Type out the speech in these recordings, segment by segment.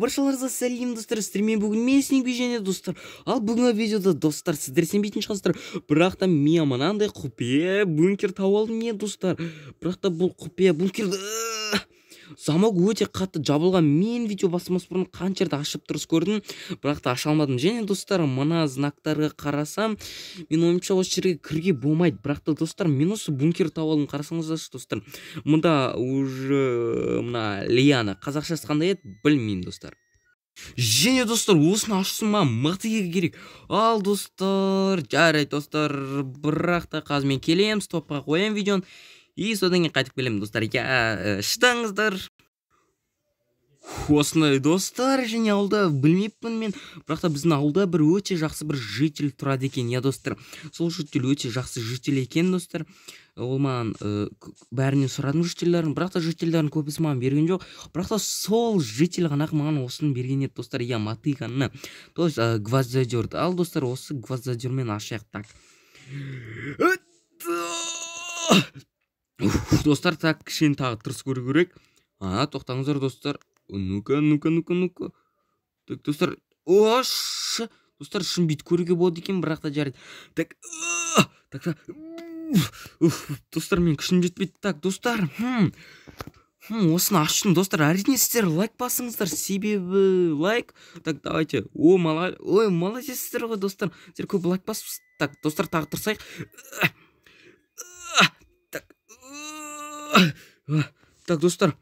баршаларыңызға сәлем достар, стриммен бүгін мен Снегби және достар. Ал бүгінгі видеода достар, сіздер сенбейтін шығарсыздар, бірақ та мен мынандай құпия бункер тауып алдым мен достар. Бірақ та бұл құпия бункерді замок өте қатты жабылған. Мен видео басымас бұрын қанша жерді ашып тұрыс көрдім, бірақ та аша алмадым. Және достар, мына знактарға қарасам, мен ойымша осы жерге кіруге болмайды. Бірақ та достар, мен осы бункер тауып алдым. Қарасаңыздаршы достар. Мұнда уже мына лиана қазақшасы қандай еді білмеймін достар. Және достар, осыны ашсыма мықты керек. Ал достар, жарайды достар, бірақ та қазір мен келем, стопқа қоям видеоны. И содан кейін қайтып келемін достар. Шыдаңыздар. Осындай достар, және ауылда білмеппін мен, бірақ та біздің ауылда бір өте жақсы бір житель тұрады екен, я достар. Сол житель өте жақсы житель екен достар. Ол маған бәрінен сұрадым жительдерін, бірақ та жительдерін көбісі маған берген жоқ. Бірақ та сол житель ғана маған осыны берген еді достар. Я мотыганы, то есть гвоздодерді. Ал достар, осы гвоздодермен ашайық. Так достар, так кішкене тағы тырыс көру керек. Тоқтаңыздар достар. Ну-ка. Так достар, достар, шын бит көруге болады екен, бірақ та жарайды. Так достар, мен күшім жетпейді. Так достар, осыны аштым достар. Әрине сіздер лайк басыңыздар, себебі лайк. Так давайте. Ой, молодецсіздер ғой достар, сіздер көп лайк басыпсыз. Так достар, тағы тұрсайық. Так достар,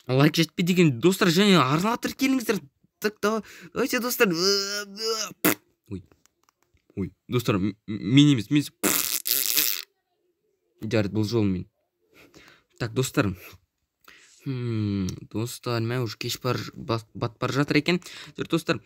лайк жетпейді деген достар, және арнаға тіркеліңіздер. Так давайте достар. Ой достар, мен емес, мен жарайды, бұл жол мен. Так достар, достар, мен уже кеш бат бар жатыр екен. Достар,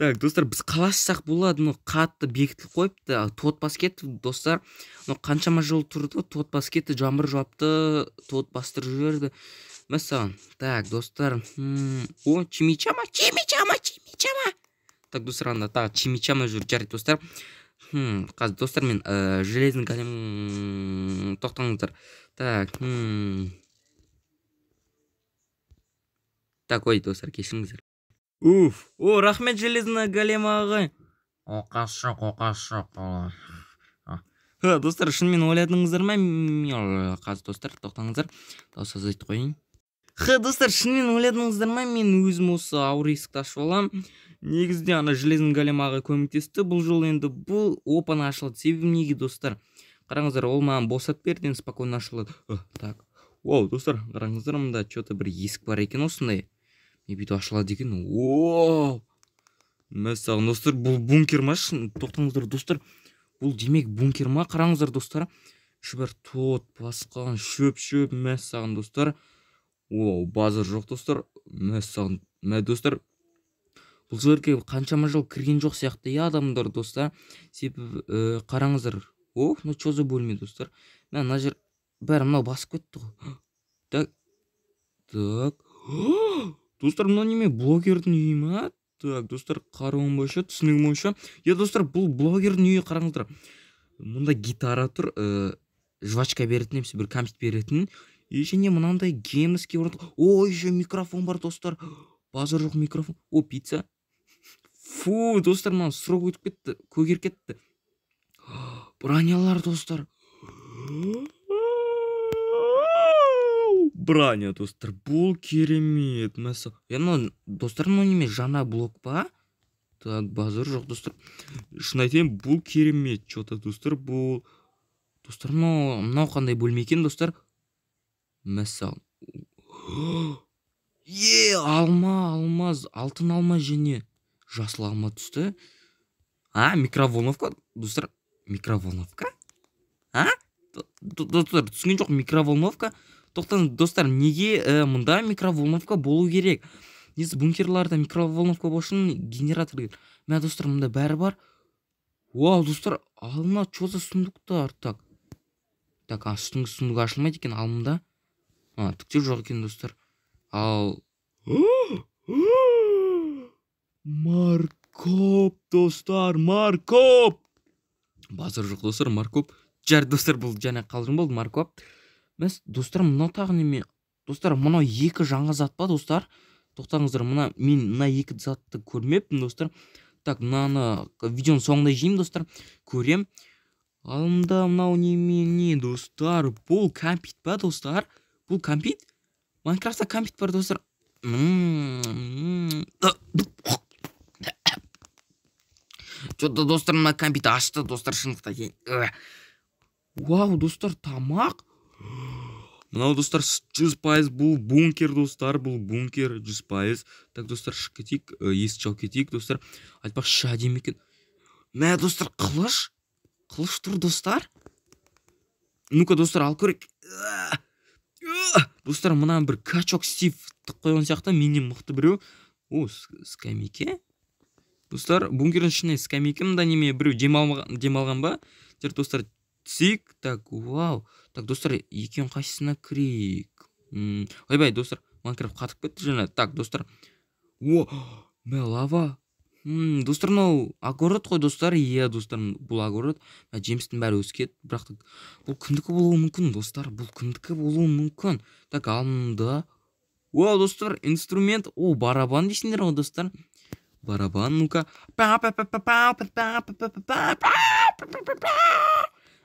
так достар, біз қалашсақ болады, қатты бекітіліп қойыпты, тот бас кетті достар. Қаншама жыл тұрды, тот бас кетті, жамбыр жауапты, тот бастырып жіберді. Мәссаған. Так достар, чимичама. Так достар, анда тағы чимичама жүр, жарайды достар. Қазір достар, мен железный голем, тоқтаңыздар. Так, так, ой достар, кешіріңіздер. Рахмет железный голем ағай. Оқасы. Достар, шынымен ойладыңыздар ма? Қазір достар, тоқтаңыздар. Дауыс азайтып қойын. Достар, шынымен ойладыңыздар ма? Мен өзім осы ауыр есікті ашып алам. Негізде ана железный голем ағай көмектесті. Бұл жол енді бұл опан ашылды. Себебі неге достар? Қараңыздар, ол маған босат берден спокойно ашылады. Так. Достар, қараңыздар, мұнда что-то бір есік бар екен осындай. Бүйтіп ашылады екен. Мәссаған достар, бұл бункер ма? Тоқтаңыздар достар, бұл демек бункер ма? Қараңыздар достар, шүбір тот басқан, шөп, мәссаған достар. Базар жоқ достар, мәссаған. Достар, бұл жерге қаншама жыл кірген жоқ сияқты адамдар достар. Себебі қараңыздар. Что за бөлме достар? Мен ана жер бәрі мынау басып кетті ғой. Так. Достар, мынау неме, блогердің үйі ма? Так достар, қаруым бойынша, түсінігім бойынша. Достар, бұл блогердің үйі, қараңыздар. Мұнда гитара тұр, жвачка беретін, немесе бір компьютер беретін. Және мынандай геймерский орын. Еще микрофон бар достар. Базар жоқ микрофон. Пицца. Достар, маған срок өтіп кетті, көгер кетті. Бронялар достар. Броня достар, бұл керемет. Достар, неме, жаңа блок па? Так, базар жоқ достар. Шын айтайын, бұл керемет. Что-то достар, бұл достар, мынау қандай бөлме екен достар? Мәссаған. Алмаз, алтын алма және жасыл алма түсті. Микроволновка достар. Микроволновка? Достар, түсінген жоқ, микроволновка. Тоқтан достар, неге мұнда микроволновка болу керек? Несі бункерларда микроволновка болшын генератор керек. Мә достар, мұнда бәрі бар. Достар, алма, что за сундуктар? Так, сундук ашылмайды екен, алымда. Түкте жоқ екен достар. Ал маркоп достар, маркоп. Базар жоқ достар, маркоп. Жар достар, бұл жаңа қалжың болды, маркоп. Достар, мынау тағы неме? Достар, мынау екі жаңа зат па достар? тоқтаңыздар, мен мына екі затты көрмеппін достар. Так, мынаны видеоның соңында жеймін достар, көрем. Алымда мынау немене достар? Бұл компит па достар? Бұл компит? Майнкрафтта компит бар достар. Что-то достар мына компит ашты достар, шындықта. Вау достар, тамақ. Мынау достар 100% бұл бункер достар, бұл бункер 100%. Так достар, шығып кетейік, есік жауып кетейік достар. Айтпақшы әдемі екен. Мә достар, қылыш тұр достар. Ну-ка достар, ал көрейік. Достар, мына бір качок Стив қойған сияқты, менен мықты біреу. О, скамейке. Достар, бункердің ішіне скамейке, мында неме біреу демалған ба? Жер достар, түсейік. Так, вау. Так достар, екен қайсысына кірейік. Ойбай достар, Майнкрафт қатып кетті жаңа. Так достар. О, мә лава. Достар, мынау огород қой достар. Иә достар, бұл огород. Жемістің бәрі өскен. Бірақ бұл кімдікі болуы мүмкін достар. Бұл кімдікі болуы мүмкін. Так, алынды. О достар, инструмент. О, барабан дейсіңдер ғой достар. Барабан, ну-ка.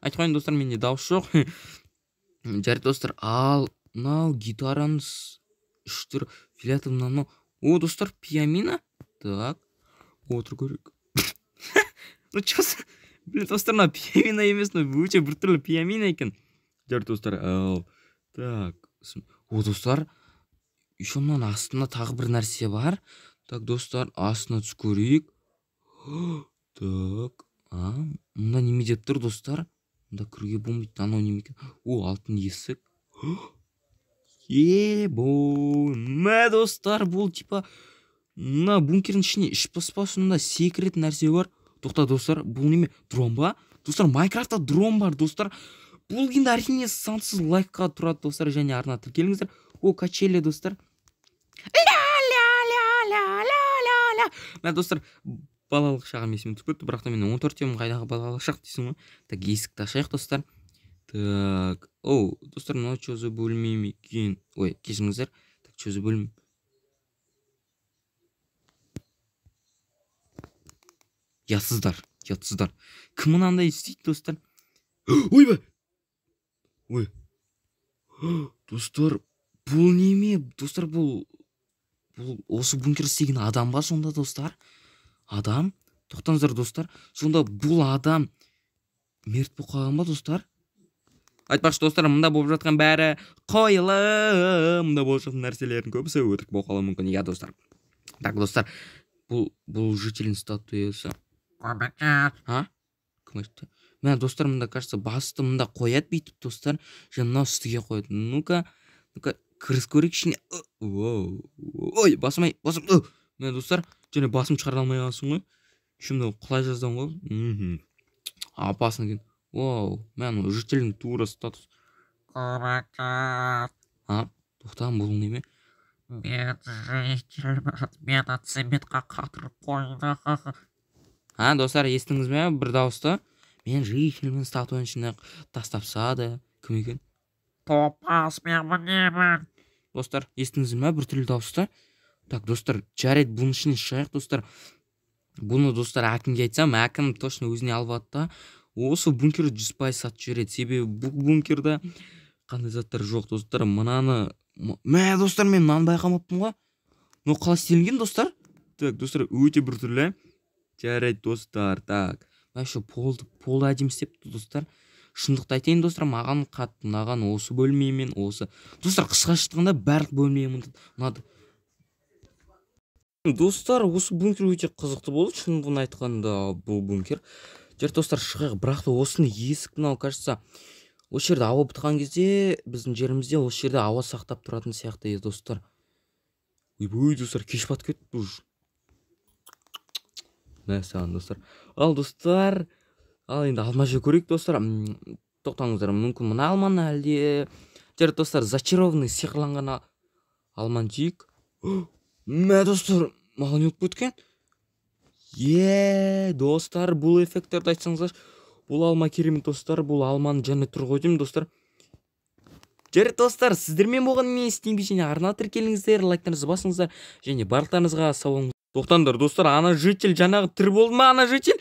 Айтқайын достар, менде дауыс жоқ. Жарайды достар, ал мынау гитараныз үштір филятов мынау. О достар, пианино. Так, отыр көрейік. Ну чосы, блин достар, мына пианино емес, өте біртүрлі пианино екен. Жарайды достар, ал так. О достар, еще мынаның астында тағы бір нәрсе бар. Так достар, астына түс көрейік. Так, мында неме деп тұр достар? Мында кіруге болмайды, анау неме екен. О, алтын есік. Мә достар, бұл типа мына бункердің ішіне іш паспасында секрет нәрсе бар. Тоқта достар, бұл неме? Дрон ба? Достар, Майнкрафтта дрон бар достар. Бұл енді әрине сансыз лайкқа тұрады достар, және арна тіркеліңіздер. О, качели достар. Мә достар, балалық шағым есіме түсіп кетті, бірақ та мен 14-темін қайдағы балалық шақ дейсің ғой. Так, есікті ашайық достар. Так, оу, достар, мынау чөзі бөлмейм екен. Ой, кешіріңіздер. Так, чөзі бөлмейм. Ятсыздар. Кім мынандай істейді достар? Ой ба! Ой. Достар, бұл неме? Достар, бұл осы бункер істеген адам ба сонда достар? Адам? Тоқтаңыздар достар. Сонда бұл адам мерт болып қалған ба достар? Айтпақшы достар, мында болып жатқан бәрі қойылым. Мында болып жатқан нәрселердің көбісі өтірік болып қалуы мүмкін. Иә достар. Так достар, бұл жителдің статуясы. Кім айтты? Мә достар, мында кажется басты мында қояды бүйтіп достар. Және мынау үстіге қояды. Ну-ка, кіріс көрейік ішіне. Ой, басым. Мә достар, және басым шығара алмай қалсың ғой. Шымда құлай жаздан ғой. Апасын екен. Вау, мен жителдің тура статус. Тоқтам, бұл неме? Мен жителмін, мені цементқа қатырып қойды. Достар, естіңіз ме бір дауысты? Мен жителмін статуяның ішіне тастапсады. Кім екен? Топас, мен мінемін. Достар, естіңіз ме бір түрлі дауысты? Так, достар, жарайды, бұның ішіне шығайық достар. Бұны достар әкімге айтсам, әкім точно өзіне алып атты. Осы бункер 100% сатып жібереді. Себебі бұл бункерда қандай заттар жоқ достар. Мынаны... Мә достар, мен мынаны байқамаппын ғой. Но қалай істелінген достар? Так, достар, өте бір түрлі. Жарайды достар, так. Мәші полды әдем істепті достар. Шындықты айтайын достар, маған қатты ұнаған осы бөлмемен осы. Достар, қысқа шықтығында барлық бөлмемен ұнады. Достар, осы бункер өте қызықты болды. Шындығын айтқанда бұл бункер. Жарайды достар, шығайық, бірақ та осыны есік мынау кажется. Осы жерде ауа бітқан кезде, біздің жерімізде осы жерде ауа сақтап тұратын сияқты еді достар. Ой, достар, кеш батып кетті бұл. Мәсаған достар. Ал достар, енді алма жеу көрейік достар. Тоқтаңыздар, мүмкін мына алманы әлде. Жарайды достар, зачарованный сиқырланған алманы жейік. Мә достар, маған өтіп кеткен. Достар, бұл эффекттерді айтсаңыздар. Бұл алма керемет достар. Бұл алманы және тұр ғой деймін достар. жарайды достар, сіздермен болған мен істеймін және арна тіркеліңіздер, лайктарыңызды басыңыздар және барлықтарыңызға сау болыңыздар. Тоқтаңдар достар, ана житель жаңағы тірі болды ма, ана житель?